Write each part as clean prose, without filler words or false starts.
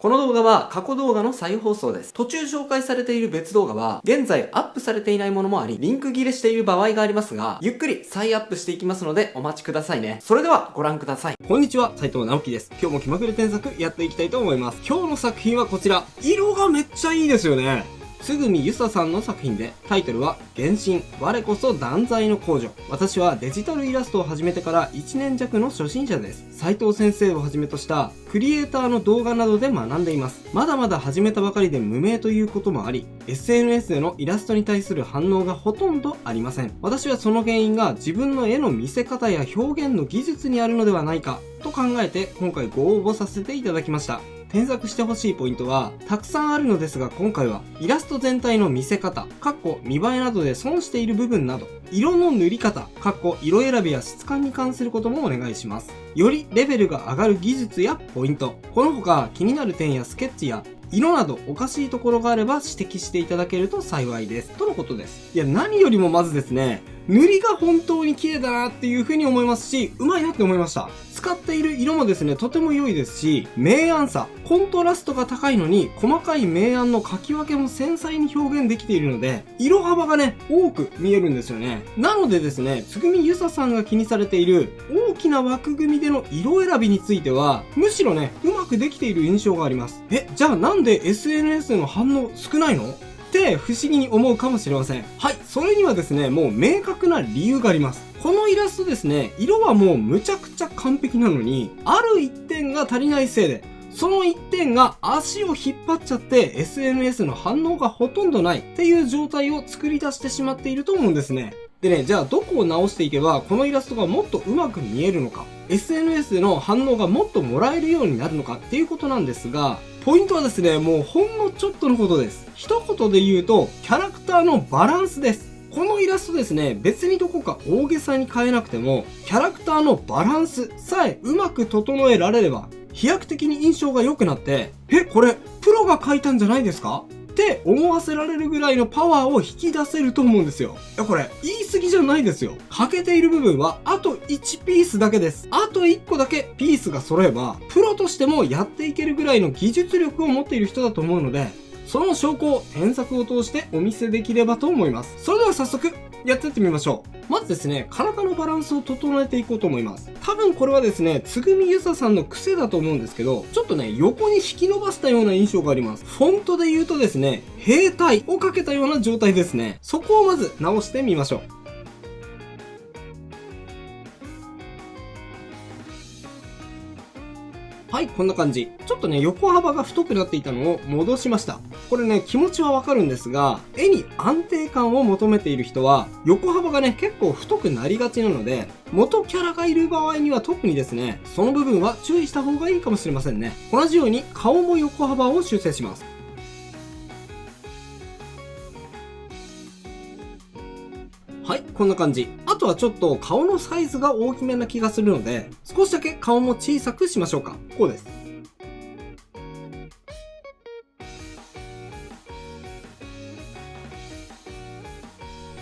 この動画は過去動画の再放送です。途中紹介されている別動画は現在アップされていないものもあり、リンク切れしている場合がありますが、ゆっくり再アップしていきますのでお待ちくださいね。それではご覧ください。こんにちは、斉藤直樹です。今日も気まぐれ添削やっていきたいと思います。今日の作品はこちら。色がめっちゃいいですよね。つぐみゆささんの作品で、タイトルは原神我こそ断罪の公女。私はデジタルイラストを始めてから1年弱の初心者です。斉藤先生をはじめとしたクリエイターの動画などで学んでいます。まだまだ始めたばかりで無名ということもあり、SNS でのイラストに対する反応がほとんどありません。私はその原因が自分の絵の見せ方や表現の技術にあるのではないかと考えて今回ご応募させていただきました。添削してほしいポイントはたくさんあるのですが、今回はイラスト全体の見せ方、見栄えなどで損している部分など、色の塗り方、色選びや質感に関することもお願いします。よりレベルが上がる技術やポイント、この他気になる点やスケッチや色などおかしいところがあれば指摘していただけると幸いです。とのことです。いや、何よりもまずですね、塗りが本当に綺麗だなっていう風に思いますし、うまいなって思いました。使っている色もですね、とても良いですし、明暗差、コントラストが高いのに、細かい明暗の書き分けも繊細に表現できているので、色幅がね、多く見えるんですよね。なのでですね、つぐみゆささんが気にされている大きな枠組みでの色選びについては、むしろね、うまくできている印象があります。じゃあなんで SNS の反応少ないの？って不思議に思うかもしれません。はい、それにはですね、もう明確な理由があります。このイラストですね、色はもうむちゃくちゃ完璧なのに、ある一点が足りないせいで、その一点が足を引っ張っちゃって SNS の反応がほとんどないっていう状態を作り出してしまっていると思うんですね。でね、じゃあどこを直していけばこのイラストがもっと上手く見えるのか、SNS での反応がもっともらえるようになるのかっていうことなんですが、ポイントはですね、もうほんのちょっとのことです。一言で言うと、キャラクターのバランスです。このイラストですね、別にどこか大げさに変えなくても、キャラクターのバランスさえうまく整えられれば、飛躍的に印象が良くなって、これ、プロが描いたんじゃないですか？って思わせられるぐらいのパワーを引き出せると思うんですよ。いや、これ、言い過ぎじゃないですよ。欠けている部分は、あと1ピースだけです。あと1個だけピースが揃えば、プロとしてもやっていけるぐらいの技術力を持っている人だと思うので、その証拠を添削を通してお見せできればと思います。それでは早速、やっていってみましょう。まずですね、体のバランスを整えていこうと思います。多分これはですね、つぐみゆささんの癖だと思うんですけど、ちょっとね、横に引き伸ばしたような印象があります。フォントで言うとですね、兵隊をかけたような状態ですね。そこをまず直してみましょう。はい、こんな感じ。ちょっとね、横幅が太くなっていたのを戻しました。これね、気持ちはわかるんですが、絵に安定感を求めている人は、横幅がね、結構太くなりがちなので、元キャラがいる場合には特にですね、その部分は注意した方がいいかもしれませんね。同じように、顔も横幅を修正します。はい、こんな感じ。あとはちょっと顔のサイズが大きめな気がするので、少しだけ顔も小さくしましょうか。こうです。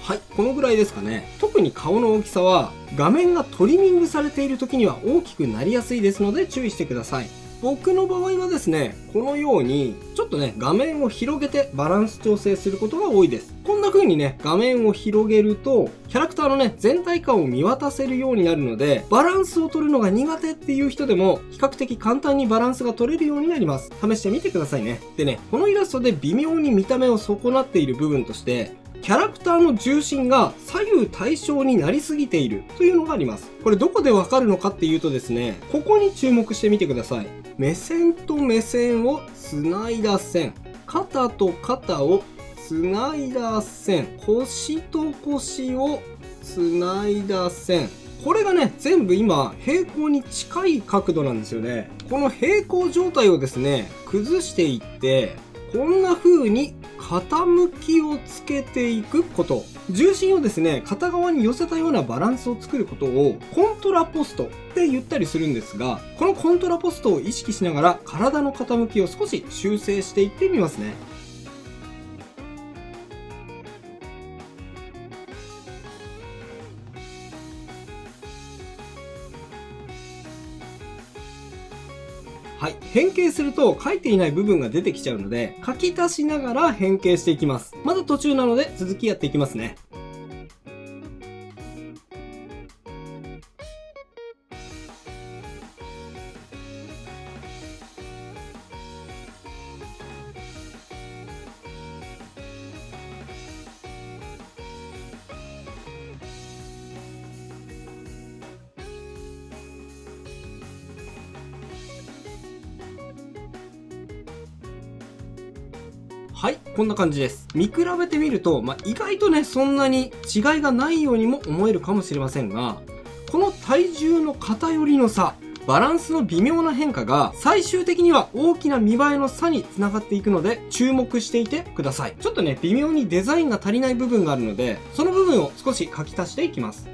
はい、このぐらいですかね。特に顔の大きさは、画面がトリミングされている時には大きくなりやすいですので注意してください。僕の場合はですね、このように、ちょっとね、画面を広げてバランス調整することが多いです。こんな風にね、画面を広げると、キャラクターのね、全体感を見渡せるようになるので、バランスを取るのが苦手っていう人でも、比較的簡単にバランスが取れるようになります。試してみてくださいね。でね、このイラストで微妙に見た目を損なっている部分として、キャラクターの重心が左右対称になりすぎているというのがあります。これどこでわかるのかっていうとですね、ここに注目してみてください。目線と目線をつないだ線。肩と肩をつないだ線。腰と腰をつないだ線。これがね、全部今平行に近い角度なんですよね。この平行状態をですね、崩していって、こんな風に傾きをつけていくこと。重心をですね、片側に寄せたようなバランスを作ることをコントラポストって言ったりするんですが、このコントラポストを意識しながら体の傾きを少し修正していってみますね。ははい。変形すると書いていない部分が出てきちゃうので、書き足しながら変形していきます。まだ途中なので続きやっていきますね。はい、こんな感じです。見比べてみると、意外とね、そんなに違いがないようにも思えるかもしれませんが、この体重の偏りの差、バランスの微妙な変化が最終的には大きな見栄えの差につながっていくので注目していてください。ちょっとね、微妙にデザインが足りない部分があるので、その部分を少し書き足していきます。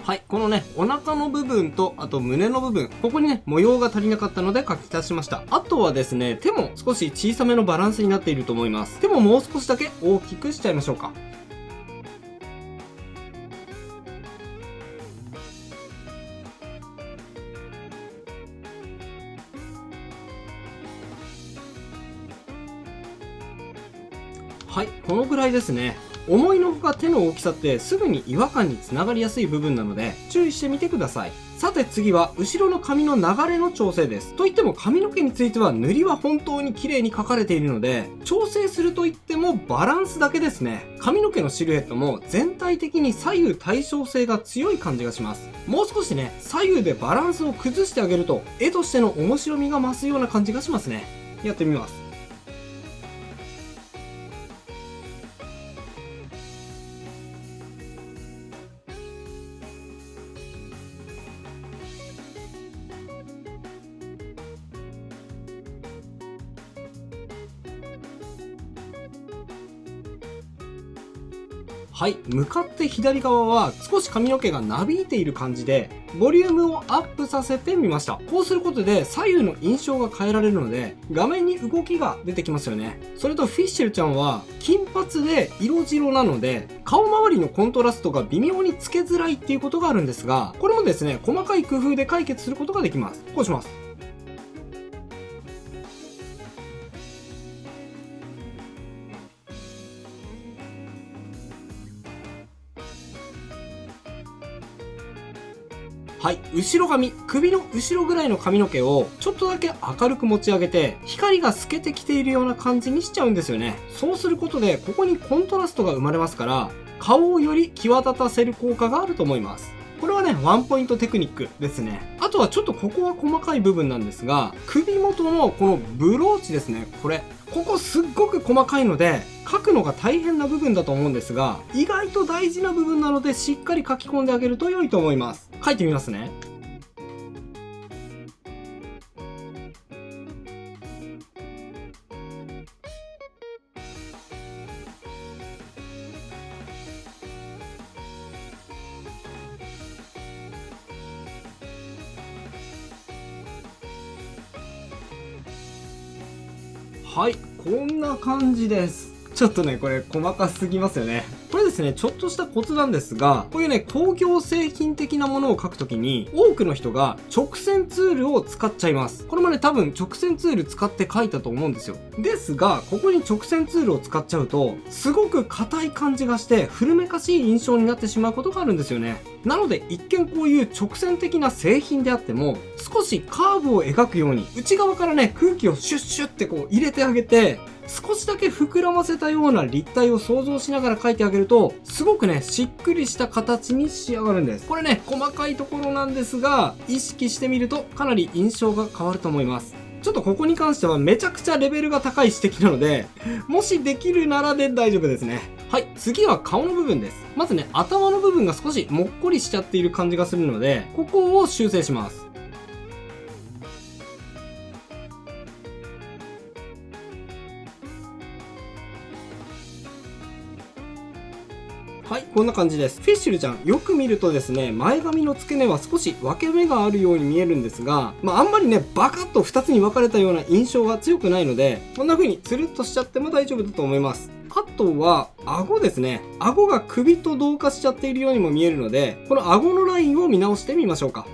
はい、このね、お腹の部分と、あと胸の部分、ここにね、模様が足りなかったので書き足しました。あとはですね、手も少し小さめのバランスになっていると思います。手ももう少しだけ大きくしちゃいましょうか。はい、このぐらいですね。思いのほか手の大きさってすぐに違和感につながりやすい部分なので注意してみてください。さて次は後ろの髪の流れの調整です。といっても髪の毛については塗りは本当に綺麗に描かれているので調整するといってもバランスだけですね。髪の毛のシルエットも全体的に左右対称性が強い感じがします。もう少しね、左右でバランスを崩してあげると絵としての面白みが増すような感じがしますね。やってみます。はい、向かって左側は少し髪の毛がなびいている感じでボリュームをアップさせてみました。こうすることで左右の印象が変えられるので画面に動きが出てきますよね。それとフィッシェルちゃんは金髪で色白なので顔周りのコントラストが微妙につけづらいっていうことがあるんですが、これもですね、細かい工夫で解決することができます。こうします。はい、後ろ髪、首の後ろぐらいの髪の毛をちょっとだけ明るく持ち上げて光が透けてきているような感じにしちゃうんですよね。そうすることでここにコントラストが生まれますから顔をより際立たせる効果があると思います。これはね、ワンポイントテクニックですね。あとはちょっとここは細かい部分なんですが、首元のこのブローチですね、ここすっごく細かいので、書くのが大変な部分だと思うんですが、意外と大事な部分なのでしっかり書き込んであげると良いと思います。書いてみますね。はい、こんな感じです。ちょっとね、これ細かすぎますよね。これですね、ちょっとしたコツなんですが、こういうね、工業製品的なものを書くときに、多くの人が直線ツールを使っちゃいます。これもね、多分直線ツール使って書いたと思うんですよ。ですが、ここに直線ツールを使っちゃうと、すごく硬い感じがして、古めかしい印象になってしまうことがあるんですよね。なので、一見こういう直線的な製品であっても、少しカーブを描くように、内側からね、空気をシュッシュッってこう入れてあげて、少しだけ膨らませたような立体を想像しながら描いてあげると、すごくね、しっくりした形に仕上がるんです。これね、細かいところなんですが、意識してみるとかなり印象が変わると思います。ちょっとここに関してはめちゃくちゃレベルが高い指摘なので、もしできるならで大丈夫ですね。はい、次は顔の部分です。まずね、頭の部分が少しもっこりしちゃっている感じがするので、ここを修正します。はい、こんな感じです。フィッシュルちゃん、よく見るとですね、前髪の付け根は少し分け目があるように見えるんですが、あんまりね、バカッと2つに分かれたような印象が強くないので、こんな風につるっとしちゃっても大丈夫だと思います。あとは、顎ですね。顎が首と同化しちゃっているようにも見えるので、この顎のラインを見直してみましょうか。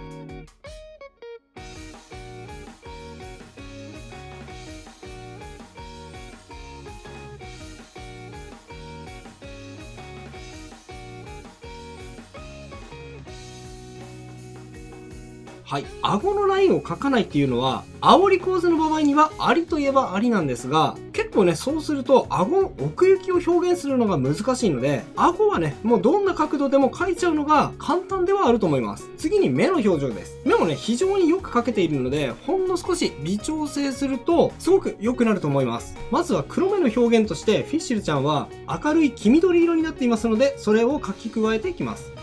はい。顎のラインを描かないっていうのは、煽り構図の場合にはありといえばありなんですが、結構ね、そうすると顎の奥行きを表現するのが難しいので、顎はね、もうどんな角度でも描いちゃうのが簡単ではあると思います。次に目の表情です。目もね、非常によく描けているので、ほんの少し微調整すると、すごく良くなると思います。まずは黒目の表現として、フィッシュルちゃんは明るい黄緑色になっていますので、それを描き加えていきます。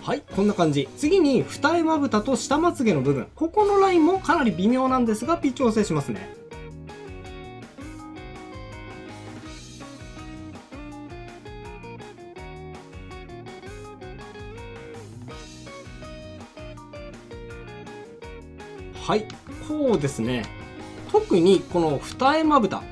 はい、こんな感じ。次に、二重まぶたと下まつげの部分。ここのラインもかなり微妙なんですが、微調整しますね。はい、こうですね。特にこの二重まぶた。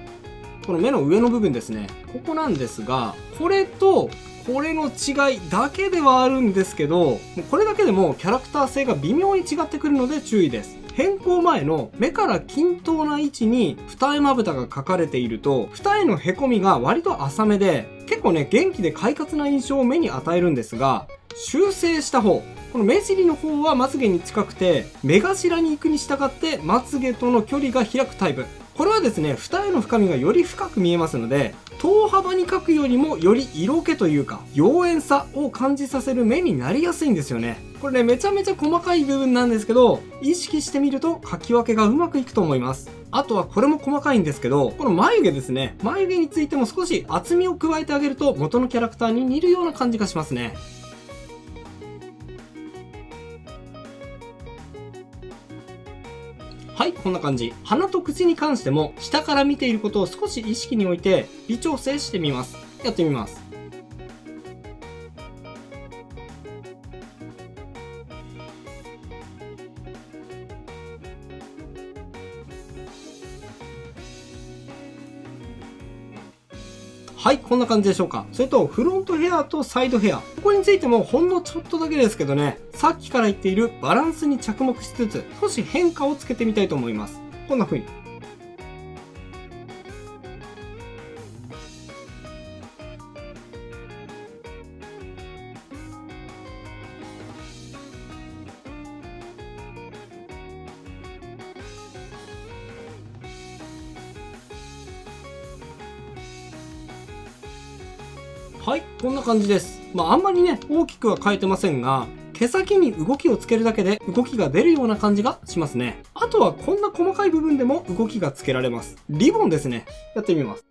この目の上の部分ですね。ここなんですが、これと、これの違いだけではあるんですけど、これだけでもキャラクター性が微妙に違ってくるので注意です。変更前の目から均等な位置に二重まぶたが描かれていると、二重の凹みが割と浅めで、結構ね、元気で快活な印象を目に与えるんですが、修正した方、この目尻の方はまつげに近くて、目頭に行くに従ってまつげとの距離が開くタイプ。これはですね、二重の深みがより深く見えますので、等幅に描くよりもより色気というか、妖艶さを感じさせる目になりやすいんですよね。これね、めちゃめちゃ細かい部分なんですけど、意識してみると描き分けがうまくいくと思います。あとはこれも細かいんですけど、この眉毛ですね。眉毛についても少し厚みを加えてあげると元のキャラクターに似るような感じがしますね。はい、こんな感じ。鼻と口に関しても、下から見ていることを少し意識に置いて、微調整してみます。やってみます。はい、こんな感じでしょうか。それと、フロントヘアとサイドヘア。ここについてもほんのちょっとだけですけどね、さっきから言っているバランスに着目しつつ、少し変化をつけてみたいと思います。こんな風に。はい、こんな感じです。あんまりね、大きくは変えてませんが、毛先に動きをつけるだけで動きが出るような感じがしますね。あとはこんな細かい部分でも動きがつけられます。リボンですね。やってみます。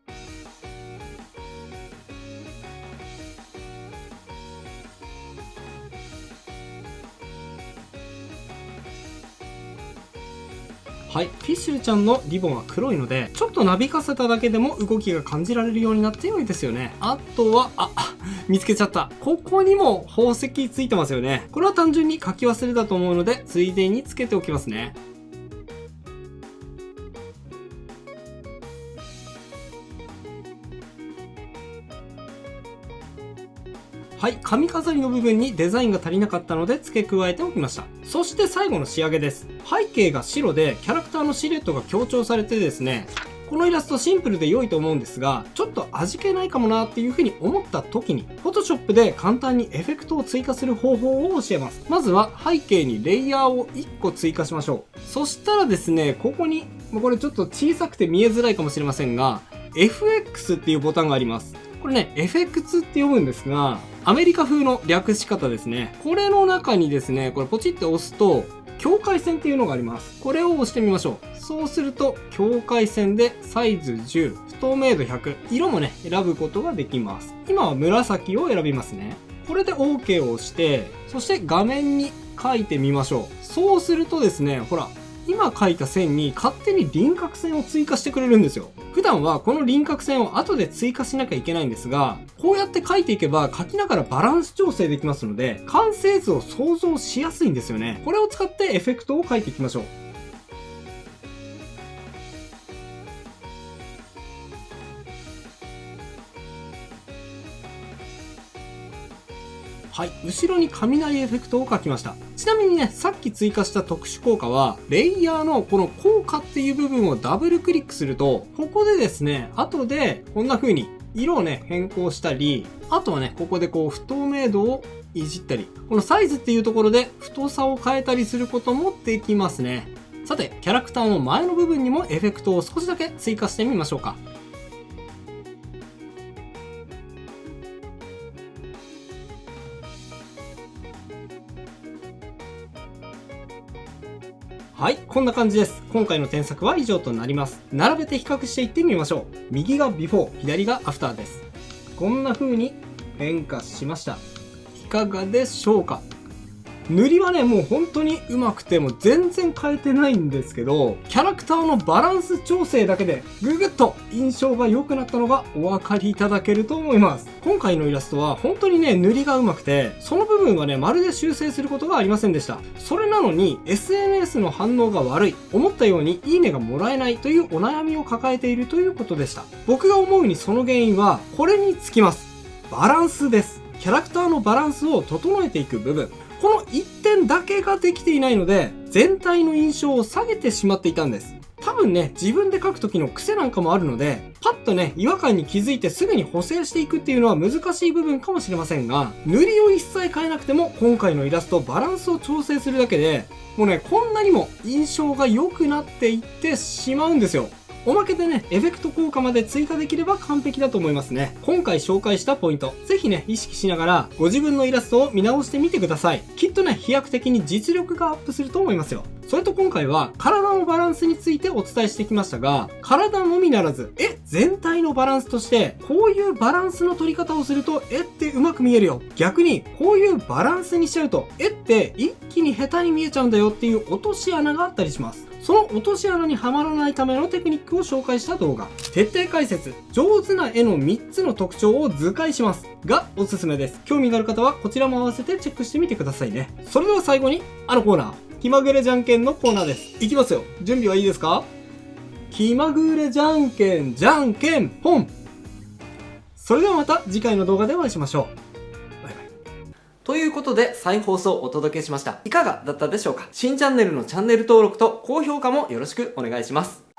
はい。フィッシュルちゃんのリボンは黒いので、ちょっとなびかせただけでも動きが感じられるようになって良いですよね。あとは、見つけちゃった。ここにも宝石ついてますよね。これは単純に書き忘れだと思うので、ついでにつけておきますね。はい、髪飾りの部分にデザインが足りなかったので付け加えておきました。そして最後の仕上げです。背景が白でキャラクターのシルエットが強調されてですね、このイラストシンプルで良いと思うんですが、ちょっと味気ないかもなっていう風に思った時に、Photoshop で簡単にエフェクトを追加する方法を教えます。まずは背景にレイヤーを1個追加しましょう。そしたらですね、ここに、これちょっと小さくて見えづらいかもしれませんが、FX っていうボタンがあります。これね、FX って読むんですが、アメリカ風の略し方ですね。これの中にですね、これポチって押すと、境界線っていうのがあります。これを押してみましょう。そうすると、境界線でサイズ10、不透明度100、色もね、選ぶことができます。今は紫を選びますね。これで OK を押して、そして画面に書いてみましょう。そうするとですね、ほら、今書いた線に勝手に輪郭線を追加してくれるんですよ。普段はこの輪郭線を後で追加しなきゃいけないんですが、こうやって書いていけば書きながらバランス調整できますので、完成図を想像しやすいんですよね。これを使ってエフェクトを書いていきましょう。はい、後ろに雷エフェクトを書きました。ちなみにね、さっき追加した特殊効果は、レイヤーのこの効果っていう部分をダブルクリックすると、ここでですね、後でこんな風に色をね、変更したり、あとはね、ここでこう不透明度をいじったり、このサイズっていうところで太さを変えたりすることもできますね。さて、キャラクターの前の部分にもエフェクトを少しだけ追加してみましょうか。はい、こんな感じです。今回の添削は以上となります。並べて比較していってみましょう。右がビフォー、左がアフターです。こんな風に変化しました。いかがでしょうか？塗りはね、もう本当に上手くて、もう全然変えてないんですけど、キャラクターのバランス調整だけでぐぐっと印象が良くなったのがお分かりいただけると思います。今回のイラストは本当にね、塗りが上手くて、その部分はね、まるで修正することがありませんでした。それなのに SNS の反応が悪い、思ったようにいいねがもらえないというお悩みを抱えているということでした。僕が思うにその原因はこれにつきます。バランスです。キャラクターのバランスを整えていく部分。この一点だけができていないので、全体の印象を下げてしまっていたんです。多分ね、自分で描く時の癖なんかもあるので、パッとね、違和感に気づいてすぐに補正していくっていうのは難しい部分かもしれませんが、塗りを一切変えなくても、今回のイラストバランスを調整するだけで、もうね、こんなにも印象が良くなっていってしまうんですよ。おまけでね、エフェクト効果まで追加できれば完璧だと思いますね。今回紹介したポイント、ぜひね、意識しながら、ご自分のイラストを見直してみてください。きっとね、飛躍的に実力がアップすると思いますよ。それと今回は、体のバランスについてお伝えしてきましたが、体のみならず、全体のバランスとして、こういうバランスの取り方をすると、ってうまく見えるよ。逆に、こういうバランスにしちゃうと、って一気に下手に見えちゃうんだよっていう落とし穴があったりします。その落とし穴にはまらないためのテクニックを紹介した動画。徹底解説、上手な絵の3つの特徴を図解しますがおすすめです。興味がある方はこちらも合わせてチェックしてみてくださいね。それでは最後に、あのコーナー、気まぐれじゃんけんのコーナーです。いきますよ。準備はいいですか？気まぐれじゃんけん、じゃんけん、ポン。それではまた次回の動画でお会いしましょう。ということで再放送をお届けしました。いかがだったでしょうか？新チャンネルのチャンネル登録と高評価もよろしくお願いします。